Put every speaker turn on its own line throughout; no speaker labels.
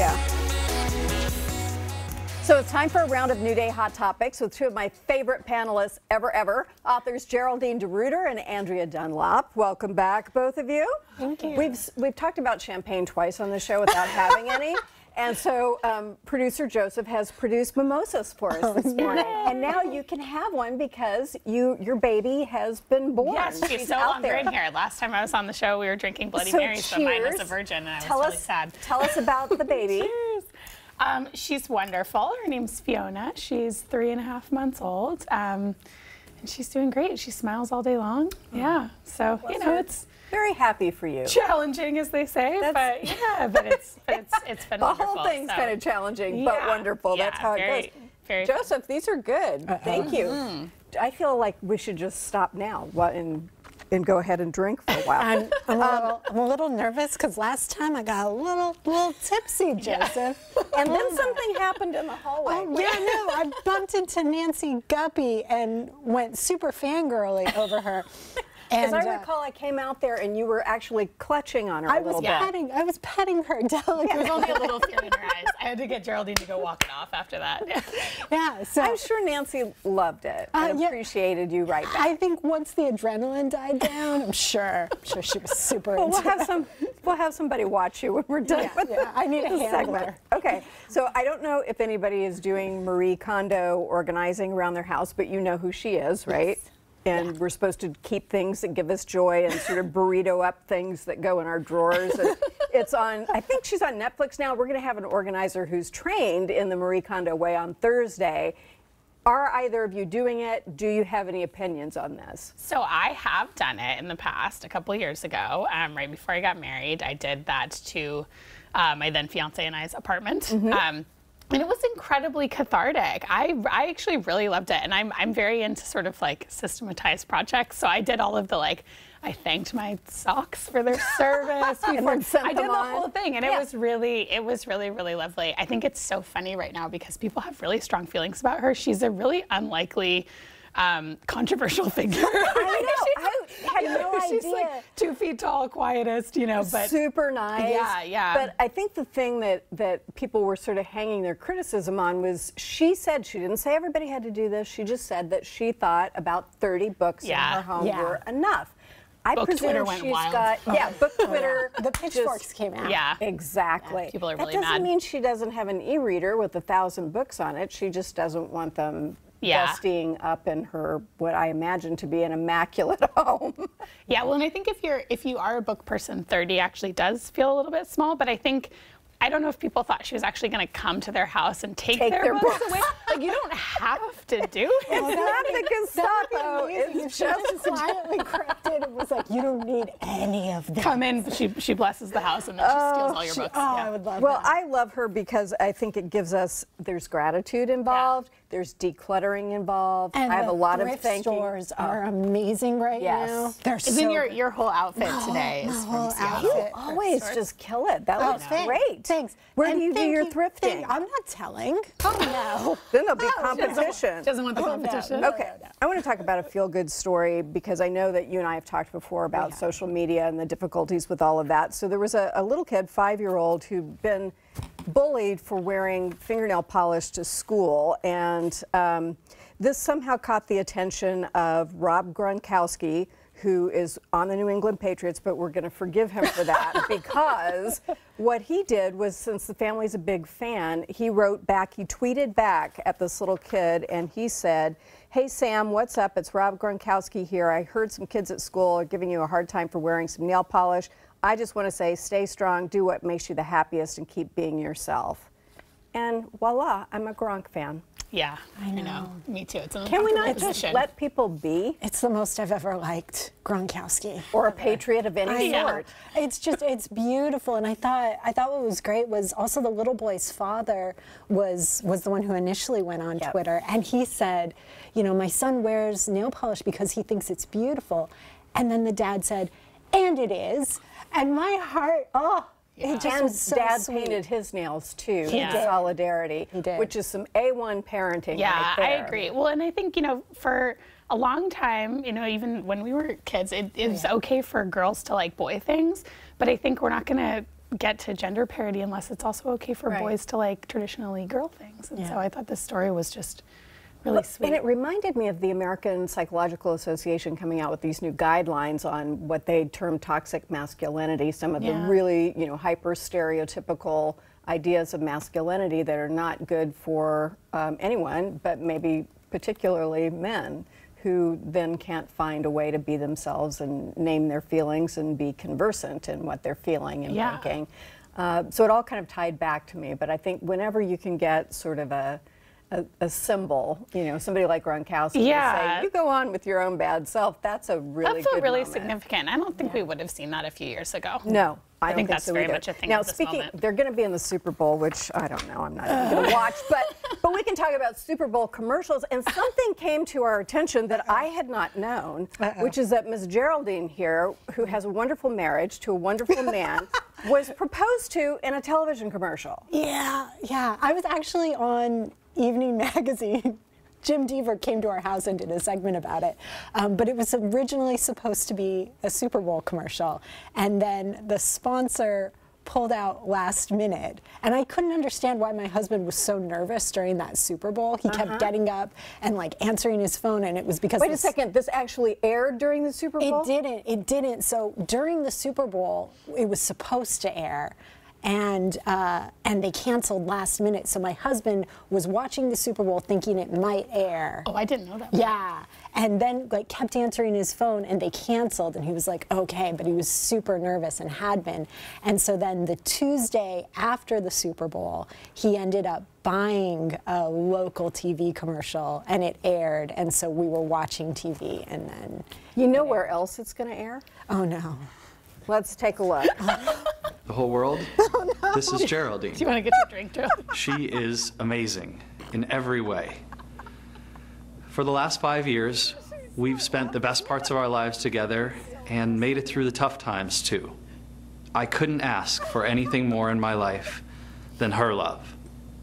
Yeah. So it's time for a round of New Day Hot Topics with two of my favorite panelists ever, authors Geraldine DeRuyter and Andrea Dunlop. Welcome back, both of you.
Thank you.
We've talked about champagne twice on the show without having any. And so producer Joseph has produced mimosas for us this morning. And now you can have one because your baby has been born.
Yes, she's so longer in here. Last time I was on the show, we were drinking Bloody Marys, so mine was a virgin, and I was really sad.
Tell us about the baby.
Cheers. She's wonderful. Her name's Fiona. She's 3.5 months old, and she's doing great. She smiles all day long. Yeah, so you know, it's
very happy for you.
Challenging, as they say, but yeah, but it's been
the
wonderful.
The whole thing's kind of challenging, but wonderful.
Yeah,
that's how it goes. Joseph, these are good. Thank you. I feel like we should just stop now and go ahead and drink for a while.
I'm a little nervous because last time I got a little tipsy, Joseph.
And then something happened in the hallway.
Oh, yeah, no, I bumped into Nancy Guppy and went super fangirly over her.
As I recall, I came out there and you were actually clutching on her a little bit.
I was petting her delicately.
There was only a little fear in her eyes. I had to get Geraldine to go walk it off after that.
Yeah, so
I'm sure Nancy loved it and appreciated you right back.
I think once the adrenaline died down, I'm sure she was super into
We'll have somebody watch you when we're done with
I need a handler.
segment. Okay, so I don't know if anybody is doing Marie Kondo organizing around their house, but you know who she is, right? Yes. And we're supposed to keep things that give us joy and sort of burrito up things that go in our drawers. And it's on, I think she's on Netflix now. We're going to have an organizer who's trained in the Marie Kondo way on Thursday. Are either of you doing it? Do you have any opinions on this?
So I have done it in the past, a couple of years ago, right before I got married. I did that to my then fiance and I's apartment. And it was incredibly cathartic. I actually really loved it, and I'm very into sort of like systematized projects. So I did all of the I thanked my socks for their service before I did the whole thing, and it was really lovely. I think it's so funny right now because people have really strong feelings about her. She's a really unlikely controversial figure.
I know. I had no idea.
She's like 2 feet tall, quietest, you know, but
super nice.
Yeah.
But I think the thing that people were sort of hanging their criticism on was she said, she didn't say everybody had to do this. She just said that she thought about 30 books in her home were enough. I
Book
presume
Twitter went
she's
wild.
got book Twitter.
The pitchforks came out.
Yeah,
exactly.
Yeah, people are really
that
mad.
doesn't mean she doesn't have an e-reader with 1,000 books on it. She just doesn't want them dusting up in her what I imagine to be an immaculate home.
Yeah, well, and I think if you are a book person, 30 actually does feel a little bit small. But I don't know if people thought she was actually going to come to their house and take their books away. Like, you don't have to do it.
It's not the Gestapo. It's
just quietly crept in and was like, you don't need any of that.
Come in, she blesses the house, and then she steals all your books.
I would love that.
Well, I love her because I think it gives us, there's gratitude involved, there's decluttering involved.
And
I have a lot of
thrift stores are amazing right now. They're
Isn't your whole outfit today is from Seattle?
You always just kill it. That looks great.
Thanks.
Where do you do your thrifting?
I'm not telling. Oh, no.
Then there'll be competition.
Doesn't want the competition.
No.
Okay. I want to talk about a feel-good story because I know that you and I have talked before about social media and the difficulties with all of that. So there was a little kid, 5-year-old, who'd been bullied for wearing fingernail polish to school, and this somehow caught the attention of Rob Gronkowski, who is on the New England Patriots, but we're going to forgive him for that because what he did was, since the family's a big fan, he tweeted back at this little kid, and he said, "Hey Sam, what's up? It's Rob Gronkowski here. I heard some kids at school are giving you a hard time for wearing some nail polish. I just want to say, stay strong, do what makes you the happiest, and keep being yourself." And voila, I'm a Gronk fan.
Yeah, I know. Me too. It's an
Can we not
position.
just let people be?
It's the most I've ever liked Gronkowski.
Or a patriot of any sort.
It's beautiful. And I thought what was great was also the little boy's father was the one who initially went on Twitter, and he said, you know, my son wears nail polish because he thinks it's beautiful. And then the dad said, and it is. And my heart, it just was so
Dad
sweet.
painted his nails too
He
in
did.
solidarity,
Which
is some A1 parenting.
Yeah,
right there.
I agree. Well, and I think, you know, for a long time, you know, even when we were kids, it was okay for girls to like boy things, but I think we're not going to get to gender parity unless it's also okay for boys to like traditionally girl things. And so I thought this story was just really sweet.
And it reminded me of the American Psychological Association coming out with these new guidelines on what they term toxic masculinity, some of the really, you know, hyper stereotypical ideas of masculinity that are not good for anyone, but maybe particularly men, who then can't find a way to be themselves and name their feelings and be conversant in what they're feeling and thinking. So it all kind of tied back to me, but I think whenever you can get sort of a symbol, you know, somebody like Gronkowski to say, you go on with your own bad self, that's a really good
That felt really
moment.
significant. I don't think we would have seen that a few years ago.
No. I
think that's very much a thing
now,
at this
speaking,
moment.
they're going to be in the Super Bowl, which I don't know, I'm not even going to watch, but we can talk about Super Bowl commercials. And something came to our attention that I had not known, which is that Ms. Geraldine here, who has a wonderful marriage to a wonderful man, was proposed to in a television commercial.
Yeah. I was actually on Evening Magazine. Jim Deaver came to our house and did a segment about it. But it was originally supposed to be a Super Bowl commercial. And then the sponsor pulled out last minute. And I couldn't understand why my husband was so nervous during that Super Bowl. He kept getting up and like answering his phone, and it was because—
Wait a second, this actually aired during the Super Bowl?
It didn't. So during the Super Bowl, it was supposed to air. And they canceled last minute. So my husband was watching the Super Bowl thinking it might air.
Oh, I didn't know that.
Yeah. And then like kept answering his phone, and they canceled, and he was like, okay, but he was super nervous and had been. And so then the Tuesday after the Super Bowl, he ended up buying a local TV commercial, and it aired. And so we were watching TV, and then—
You know where else it's going to air?
Oh no.
Let's take a look.
The whole world? Oh, no. This is Geraldine.
Do you want to get your drink, Joe?
She is amazing in every way. For the last 5 years, we've spent the best parts of our lives together and made it through the tough times too. I couldn't ask for anything more in my life than her love,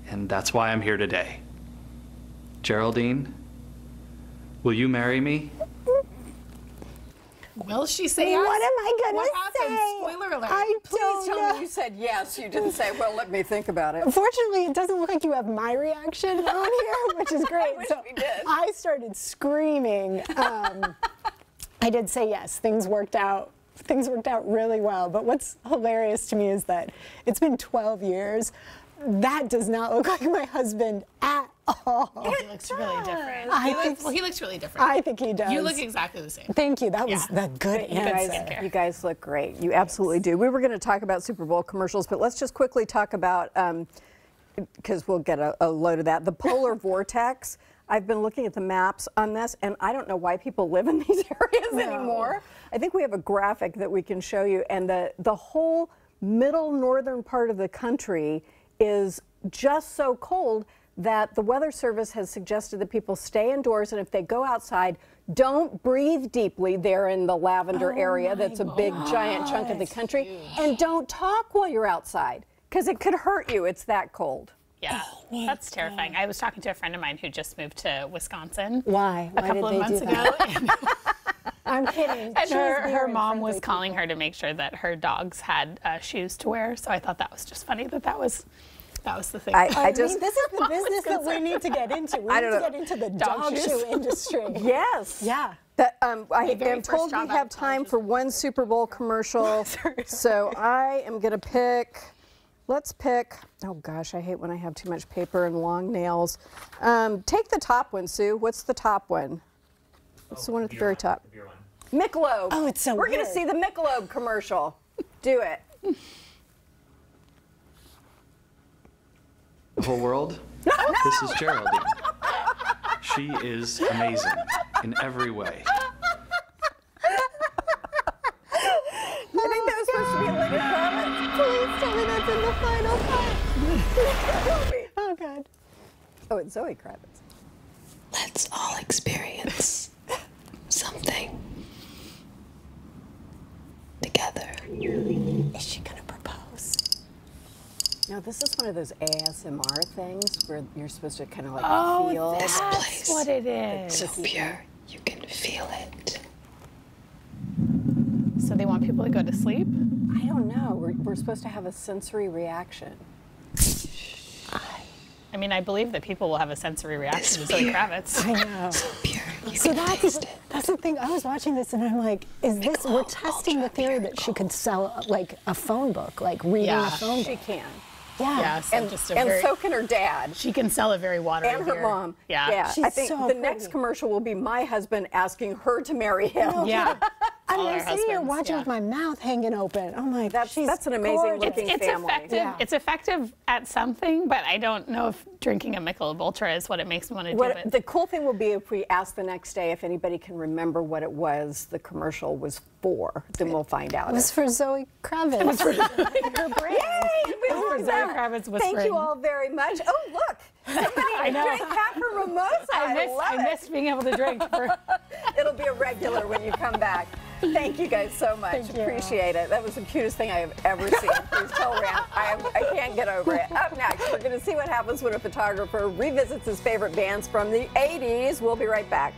and that's why I'm here today. Geraldine, will you marry me?
Will she say yes?
What am I going to say?
What happened? Spoiler alert.
I
Please
don't
tell
know.
me you said yes. You didn't say, well, let me think about it.
Unfortunately, it doesn't look like you have my reaction on here, which is great.
I wish
so
we did.
I started screaming. I did say yes. Things worked out really well. But what's hilarious to me is that it's been 12 years. That does not look like my husband at all.
He looks really different. He looks really different.
I think he does.
You look exactly the same.
Thank you. That was the good answer.
You guys look great. You absolutely do. We were going to talk about Super Bowl commercials, but let's just quickly talk about, because we'll get a load of that, the Polar Vortex. I've been looking at the maps on this, and I don't know why people live in these areas anymore. I think we have a graphic that we can show you, and the whole middle northern part of the country is just so cold that the Weather Service has suggested that people stay indoors, and if they go outside, don't breathe deeply there in the lavender area. That's a big, giant chunk of the country.
Huge.
And don't talk while you're outside, because it could hurt you. It's that cold.
Yeah, that's terrifying. I was talking to a friend of mine who just moved to Wisconsin.
Why?
A couple of months ago.
I'm kidding.
And her mom was calling her to make sure that her dogs had shoes to wear. So I thought that was just funny that was the thing.
I just,
this is the business that we need to get into. We need to get into the dog shoe industry.
yes.
Yeah.
That, I
very
am told
first
we
job
have
out of
time
college.
for one Super Bowl commercial. So I am going to pick, let's pick, oh gosh, I hate when I have too much paper and long nails. Take the top one, Sue. What's the top one? It's the one at the very top. Michelob.
Oh, it's so
We're going to
weird.
see the Michelob commercial. Do it.
The whole world? This is Geraldine. She is amazing in every way.
I think that was supposed to be Lenny Kravitz. Please tell me that's in the final cut.
Oh, God.
Oh, it's Zoe Kravitz.
Let's all experience something together.
Is she going to propose?
Now, this is one of those ASMR things where you're supposed to kind of like
Oh,
feel.
This
that's
place
what it is.
so pure, you can feel it.
So they want people to go to sleep?
I don't know. We're supposed to have a sensory reaction.
I mean, I believe that people will have a sensory reaction to Zoe Kravitz.
I know.
So pure. You
So
can taste it.
that's the thing. I was watching this and I'm like, is this, we're testing the theory that she could sell like a phone book, like reading
Yeah.
a phone
She
book.
can.
Yeah.
So
And,
just a
and
very,
so can her dad.
she can sell a very watery
And her
beer.
mom.
Yeah.
She's
I think
so
the next
pretty.
commercial will be my husband asking her to marry him.
Yeah.
I
All
mean,
our
I'm sitting here
husbands,
watching
yeah.
with my mouth hanging open. I'm like,
That's an amazing
gorgeous.
looking
It's
family.
effective.
Yeah.
It's effective at something, but I don't know if drinking a Michelob Ultra is what it makes me want to do it.
The cool thing will be if we ask the next day if anybody can remember what it was the commercial was for, then we'll find out.
It was for Zoe Kravitz. Her brand.
Yay, we
For
love
Zoe
that.
Kravitz
Thank
whispering.
you all very much. Oh, look. Somebody
know.
drank half a mimosa. I love
I missed being able to drink.
It'll be a regular when you come back. Thank you guys so much.
Thank you.
Appreciate it. That was the cutest thing I have ever seen. Please tell Rand I can't get over it. Up next, we're going to see what happens when a photographer revisits his favorite bands from the 80s. We'll be right back.